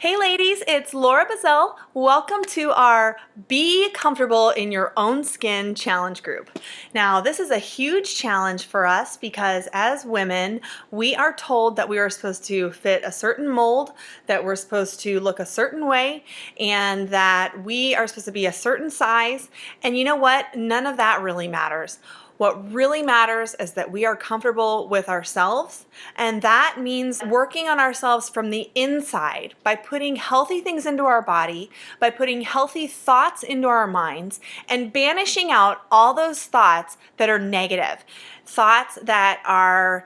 Hey ladies, it's Laura Bazell. Welcome to our Be Comfortable in Your Own Skin challenge group. Now, this is a huge challenge for us because as women, we are told that we are supposed to fit a certain mold, that we're supposed to look a certain way, and that we are supposed to be a certain size. And you know what? None of that really matters. What really matters is that we are comfortable with ourselves, and that means working on ourselves from the inside by putting healthy things into our body, by putting healthy thoughts into our minds, and banishing out all those thoughts that are negative, thoughts that are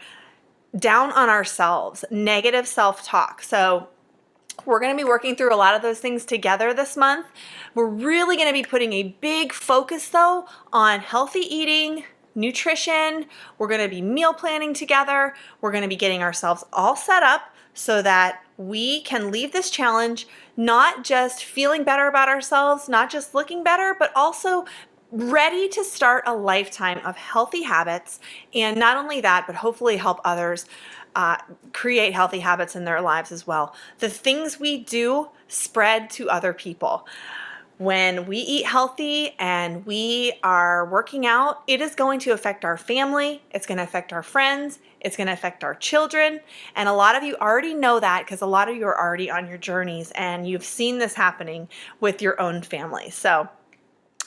down on ourselves, negative self-talk. So we're going to be working through a lot of those things together this month. We're really going to be putting a big focus though on healthy eating, nutrition. We're going to be meal planning together. We're going to be getting ourselves all set up so that we can leave this challenge not just feeling better about ourselves, not just looking better, but also ready to start a lifetime of healthy habits. And not only that, but hopefully help others create healthy habits in their lives as well. The things we do spread to other people. When we eat healthy and we are working out, it is going to affect our family, it's going to affect our friends, it's going to affect our children. And a lot of you already know that because a lot of you are already on your journeys and you've seen this happening with your own family. So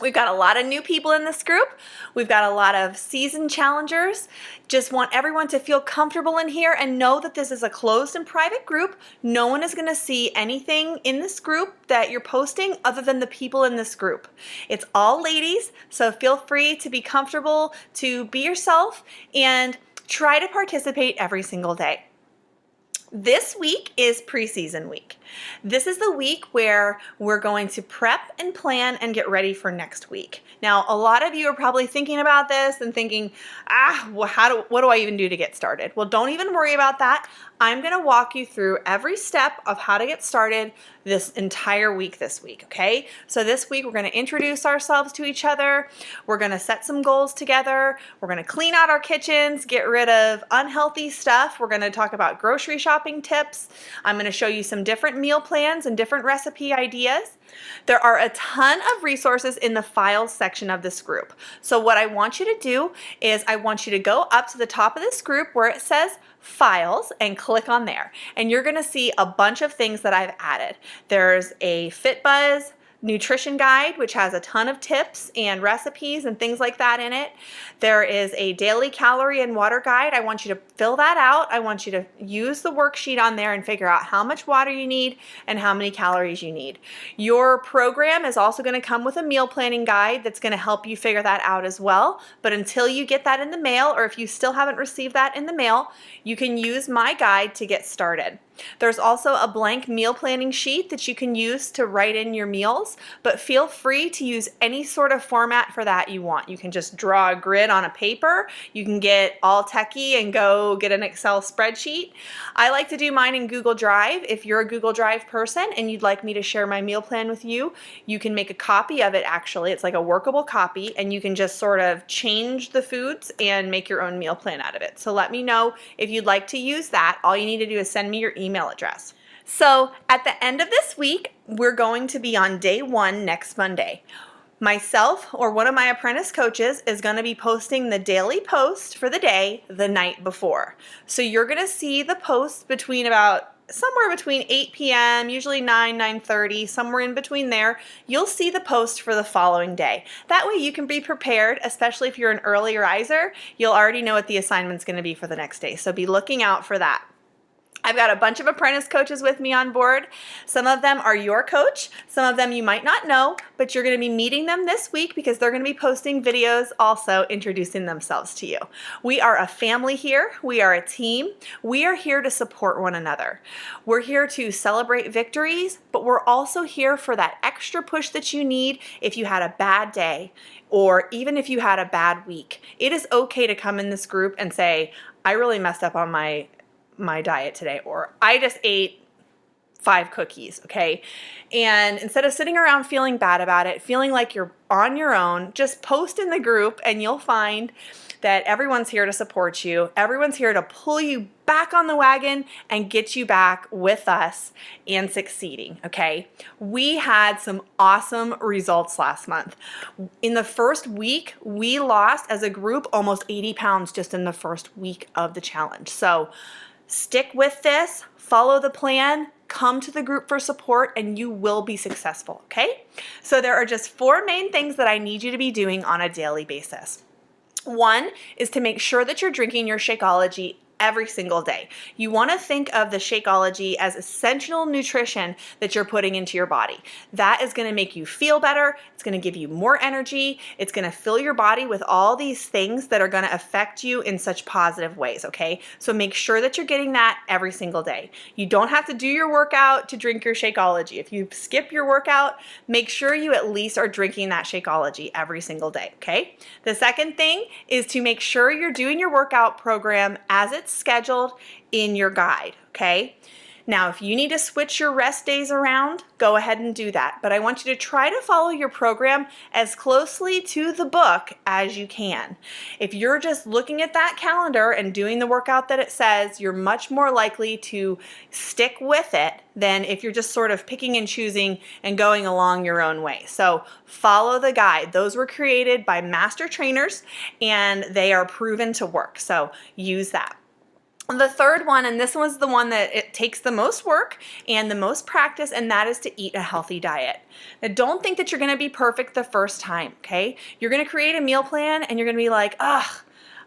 we've got a lot of new people in this group. We've got a lot of seasoned challengers. Just want everyone to feel comfortable in here and know that this is a closed and private group. No one is going to see anything in this group that you're posting other than the people in this group. It's all ladies, so feel free to be comfortable, to be yourself, and try to participate every single day. This week is preseason week. This is the week where we're going to prep and plan and get ready for next week. Now, a lot of you are probably thinking about this and thinking, what do I even do to get started? Well, don't even worry about that. I'm going to walk you through every step of how to get started this entire week this week, okay? So this week we're going to introduce ourselves to each other. We're going to set some goals together. We're going to clean out our kitchens, get rid of unhealthy stuff. We're going to talk about grocery shopping tips. I'm going to show you some different meal plans and different recipe ideas. There are a ton of resources in the files section of this group. So what I want you to do is I want you to go up to the top of this group where it says files and click on there. And you're going to see a bunch of things that I've added. There's a FitBuzz nutrition guide, which has a ton of tips and recipes and things like that in it. There is a daily calorie and water guide. I want you to fill that out. I want you to use the worksheet on there and figure out how much water you need and how many calories you need. Your program is also going to come with a meal planning guide that's going to help you figure that out as well. But until you get that in the mail, or if you still haven't received that in the mail, you can use my guide to get started. There's also a blank meal planning sheet that you can use to write in your meals, but feel free to use any sort of format for that you want. You can just draw a grid on a paper. You can get all techie and go get an Excel spreadsheet. I like to do mine in Google Drive. If you're a Google Drive person and you'd like me to share my meal plan with you, you can make a copy of it actually. It's like a workable copy and you can just sort of change the foods and make your own meal plan out of it. So let me know if you'd like to use that. All you need to do is send me your email address. So at the end of this week, we're going to be on day 1 next Monday. Myself or one of my apprentice coaches is going to be posting the daily post for the day the night before. So you're going to see the post somewhere between 8 p.m., usually 9:30, somewhere in between there. You'll see the post for the following day. That way you can be prepared, especially if you're an early riser. You'll already know what the assignment's going to be for the next day. So be looking out for that. I've got a bunch of apprentice coaches with me on board. Some of them are your coach. Some of them you might not know, but you're going to be meeting them this week because they're going to be posting videos also introducing themselves to you. We are a family here. We are a team. We are here to support one another. We're here to celebrate victories, but we're also here for that extra push that you need if you had a bad day or even if you had a bad week. It is okay to come in this group and say, I really messed up on my diet today, or I just ate 5 cookies, okay? And instead of sitting around feeling bad about it, feeling like you're on your own, just post in the group and you'll find that everyone's here to support you. Everyone's here to pull you back on the wagon and get you back with us and succeeding, okay? We had some awesome results last month. In the first week, we lost as a group almost 80 pounds just in the first week of the challenge. So stick with this, follow the plan, come to the group for support, and you will be successful, okay? So there are just 4 main things that I need you to be doing on a daily basis. One is to make sure that you're drinking your Shakeology every single day. You want to think of the Shakeology as essential nutrition that you're putting into your body. That is going to make you feel better. It's going to give you more energy. It's going to fill your body with all these things that are going to affect you in such positive ways, okay? So make sure that you're getting that every single day. You don't have to do your workout to drink your Shakeology. If you skip your workout, make sure you at least are drinking that Shakeology every single day, okay? The second thing is to make sure you're doing your workout program as it's scheduled in your guide, okay? Now, if you need to switch your rest days around, go ahead and do that. But I want you to try to follow your program as closely to the book as you can. If you're just looking at that calendar and doing the workout that it says, you're much more likely to stick with it than if you're just sort of picking and choosing and going along your own way. So follow the guide. Those were created by master trainers and they are proven to work. So use that. The third one, and this was the one that it takes the most work and the most practice, and that is to eat a healthy diet. Now, don't think that you're going to be perfect the first time, okay? You're going to create a meal plan and you're going to be like, ugh,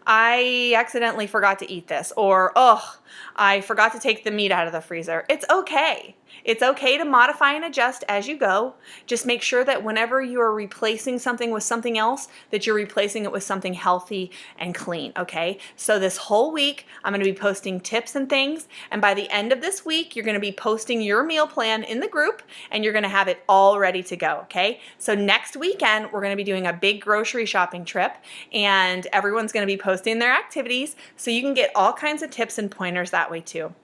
I accidentally forgot to eat this, or I forgot to take the meat out of the freezer. It's okay. It's okay to modify and adjust as you go. Just make sure that whenever you are replacing something with something else, that you're replacing it with something healthy and clean, okay? So this whole week, I'm going to be posting tips and things, and by the end of this week, you're going to be posting your meal plan in the group, and you're going to have it all ready to go, okay? So next weekend, we're going to be doing a big grocery shopping trip, and everyone's going to be posting their activities, so you can get all kinds of tips and pointers that way too.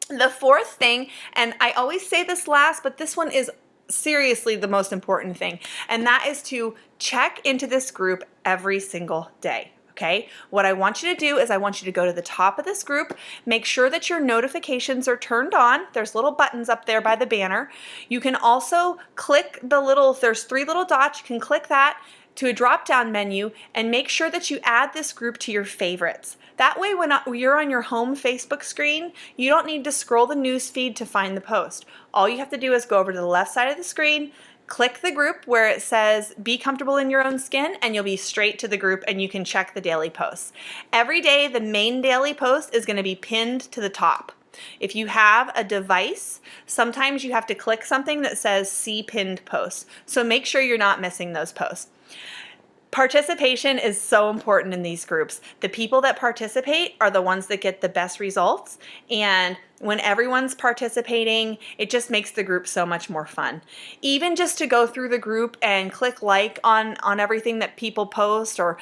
The fourth thing, and I always say this last, but this one is seriously the most important thing, and that is to check into this group every single day. Okay, what I want you to do is I want you to go to the top of this group, make sure that your notifications are turned on. There's little buttons up there by the banner. You can also click there's 3 little dots, you can click that to a drop-down menu and make sure that you add this group to your favorites. That way when you're on your home Facebook screen, you don't need to scroll the news feed to find the post. All you have to do is go over to the left side of the screen, click the group where it says be comfortable in your own skin, and you'll be straight to the group and you can check the daily posts. Every day the main daily post is going to be pinned to the top. If you have a device, sometimes you have to click something that says see pinned posts. So make sure you're not missing those posts. Participation is so important in these groups. The people that participate are the ones that get the best results, and when everyone's participating, it just makes the group so much more fun. Even just to go through the group and click like on everything that people post, or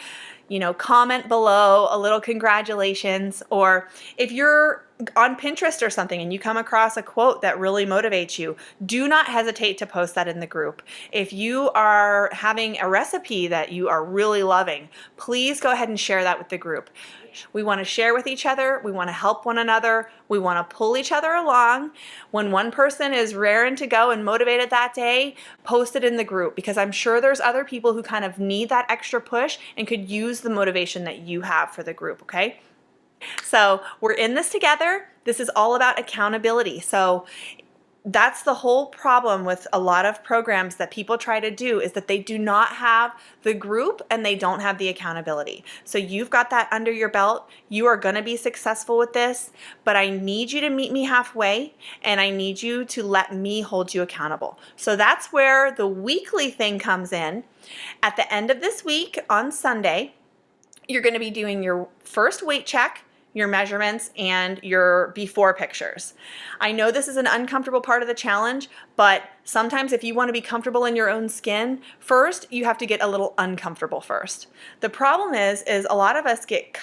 comment below a little congratulations, or if you're on Pinterest or something and you come across a quote that really motivates you, do not hesitate to post that in the group. If you are having a recipe that you are really loving, please go ahead and share that with the group. We want to share with each other. We want to help one another. We want to pull each other along. When one person is raring to go and motivated that day, post it in the group, because I'm sure there's other people who kind of need that extra push and could use the motivation that you have for the group, okay? So we're in this together. This is all about accountability. So that's the whole problem with a lot of programs that people try to do, is that they do not have the group and they don't have the accountability. So you've got that under your belt. You are going to be successful with this, but I need you to meet me halfway, and I need you to let me hold you accountable. So that's where the weekly thing comes in. At the end of this week on Sunday, you're going to be doing your first weight check, your measurements, and your before pictures. I know this is an uncomfortable part of the challenge, but sometimes if you want to be comfortable in your own skin, first you have to get a little uncomfortable first. The problem is a lot of us get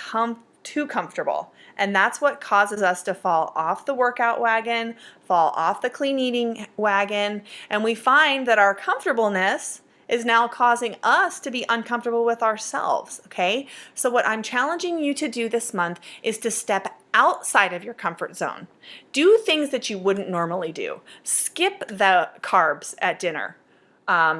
too comfortable, and that's what causes us to fall off the workout wagon, fall off the clean eating wagon, and we find that our comfortableness is now causing us to be uncomfortable with ourselves, okay? So what I'm challenging you to do this month is to step outside of your comfort zone. Do things that you wouldn't normally do. Skip the carbs at dinner.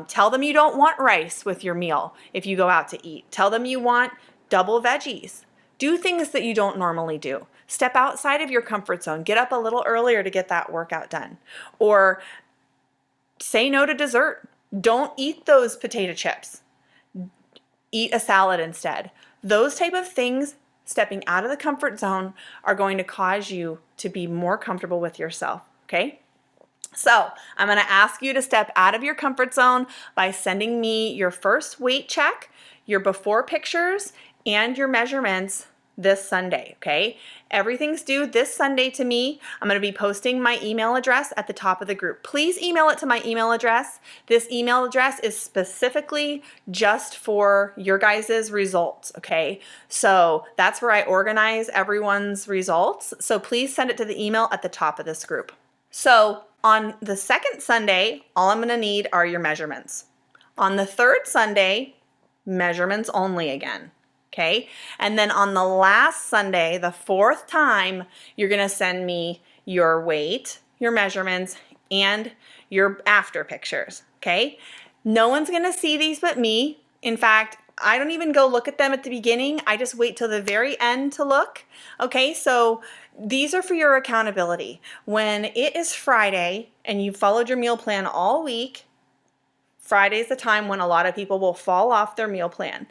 Tell them you don't want rice with your meal if you go out to eat. Tell them you want double veggies. Do things that you don't normally do. Step outside of your comfort zone. Get up a little earlier to get that workout done. Or say no to dessert. Don't eat those potato chips. Eat a salad instead. Those type of things, stepping out of the comfort zone, are going to cause you to be more comfortable with yourself, okay? So I'm going to ask you to step out of your comfort zone by sending me your first weight check, your before pictures, and your measurements this Sunday, okay? Everything's due this Sunday to me. I'm going to be posting my email address at the top of the group. Please email it to my email address. This email address is specifically just for your guys' results, okay? So that's where I organize everyone's results. So please send it to the email at the top of this group. So on the second Sunday, all I'm going to need are your measurements. On the third Sunday, measurements only again. Okay, and then on the last Sunday, the fourth time, you're gonna send me your weight, your measurements, and your after pictures, okay? No one's gonna see these but me. In fact, I don't even go look at them at the beginning. I just wait till the very end to look, okay? So these are for your accountability. When it is Friday and you followed your meal plan all week, Friday's the time when a lot of people will fall off their meal plan.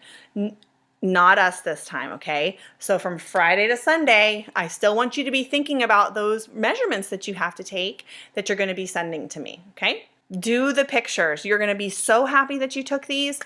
Not us this time, okay? So from Friday to Sunday, I still want you to be thinking about those measurements that you have to take that you're going to be sending to me, okay? Do the pictures. You're going to be so happy that you took these.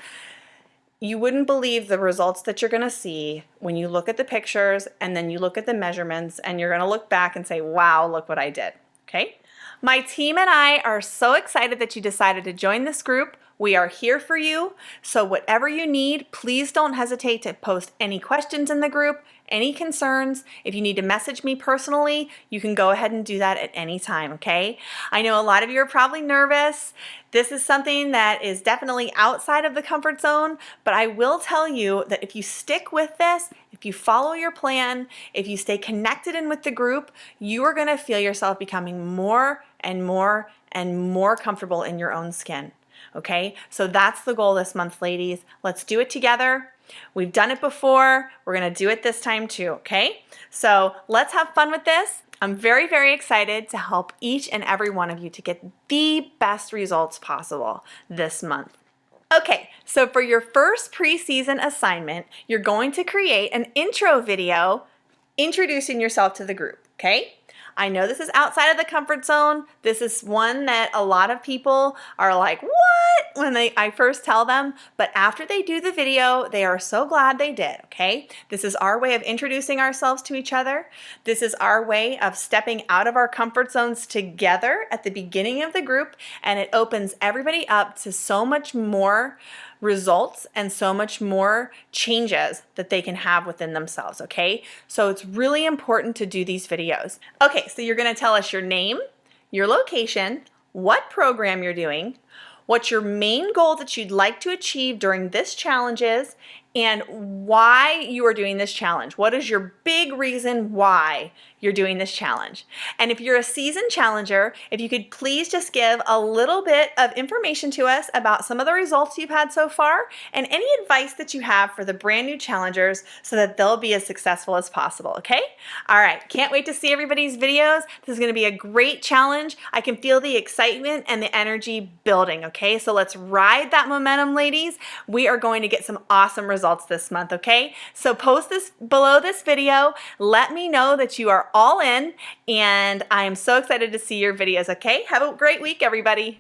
You wouldn't believe the results that you're going to see when you look at the pictures and then you look at the measurements, and you're going to look back and say, wow, look what I did, okay? My team and I are so excited that you decided to join this group. We are here for you, so whatever you need, please don't hesitate to post any questions in the group, any concerns. If you need to message me personally, you can go ahead and do that at any time, okay? I know a lot of you are probably nervous. This is something that is definitely outside of the comfort zone, but I will tell you that if you stick with this, if you follow your plan, if you stay connected in with the group, you are going to feel yourself becoming more and more and more comfortable in your own skin. Okay, so that's the goal this month, ladies. Let's do it together. We've done it before. We're going to do it this time too, okay? So let's have fun with this. I'm very, very excited to help each and every one of you to get the best results possible this month. Okay, so for your first preseason assignment, you're going to create an intro video introducing yourself to the group, okay? I know this is outside of the comfort zone. This is one that a lot of people are like, what? When I first tell them, but after they do the video, they are so glad they did, okay? This is our way of introducing ourselves to each other. This is our way of stepping out of our comfort zones together at the beginning of the group, and it opens everybody up to so much more results and so much more changes that they can have within themselves, okay? So it's really important to do these videos. Okay, so you're gonna tell us your name, your location, what program you're doing, what your main goal that you'd like to achieve during this challenge is, and why you are doing this challenge. What is your big reason why you're doing this challenge? And if you're a seasoned challenger, if you could please just give a little bit of information to us about some of the results you've had so far and any advice that you have for the brand new challengers so that they'll be as successful as possible, okay? All right, can't wait to see everybody's videos. This is gonna be a great challenge. I can feel the excitement and the energy building, okay? So let's ride that momentum, ladies. We are going to get some awesome results this month, okay? So post this below this video. Let me know that you are all in, and I am so excited to see your videos, okay? Have a great week, everybody.